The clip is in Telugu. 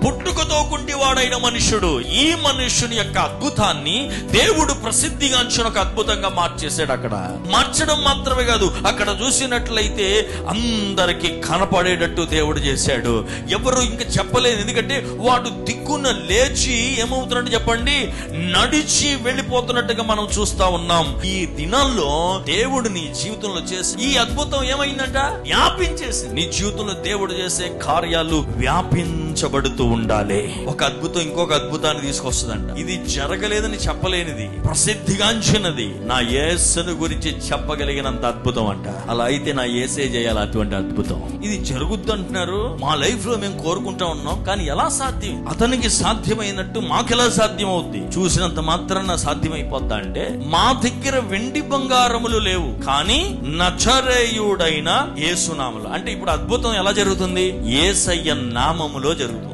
పుట్టుకతో కుంటివాడైన మనుష్యుడు, ఈ మనుష్యుని యొక్క అద్భుతాన్ని దేవుడు ప్రసిద్ధిగాంచిన ఒక అద్భుతంగా మార్చేశాడు. అక్కడ మార్చడం మాత్రమే కాదు, అక్కడ చూసినట్లయితే అందరికి కనపడేటట్టు దేవుడు చేశాడు. ఎవరు ఇంకా చెప్పలేదు, ఎందుకంటే వాడు దిక్కున లేచి ఏమవుతున్నట్టు చెప్పండి, నడిచి వెళ్ళిపోతున్నట్టుగా మనం చూస్తా ఉన్నాం. ఈ దినాల్లో దేవుడు నీ జీవితంలో చేసి ఈ అద్భుతం ఏమైందంట, వ్యాపించేసి. నీ జీవితంలో దేవుడు చేసే కార్యాలు వ్యాపించబడుతూ ఉండాలి. ఒక అద్భుతం ఇంకొక అద్భుతాన్ని తీసుకొస్తుందంట. ఇది జరగలేదని చెప్పలేనిది, ప్రసిద్ధిగాంచినది, నా యేసుని గురించి చెప్పగలిగినంత అద్భుతం అంట. అలా అయితే నా యేసే చేయాలి అటువంటి అద్భుతం. ఇది జరుగుద్ది అంటున్నారు, మా లైఫ్ లో మేము కోరుకుంటా ఉన్నాం, కానీ ఎలా సాధ్యం? అతనికి సాధ్యమైనట్టు మాకెలా సాధ్యం అవుద్ది? చూసినంత మాత్రాన సాధ్యమైపోద్దా అంటే, మా దగ్గర వెండి బంగారములు లేవు, కానీ నజరేయుడైన యేసు నామములో. అంటే ఇప్పుడు అద్భుతం ఎలా జరుగుతుంది? యేసయ్య నామములో జరుగుతుంది.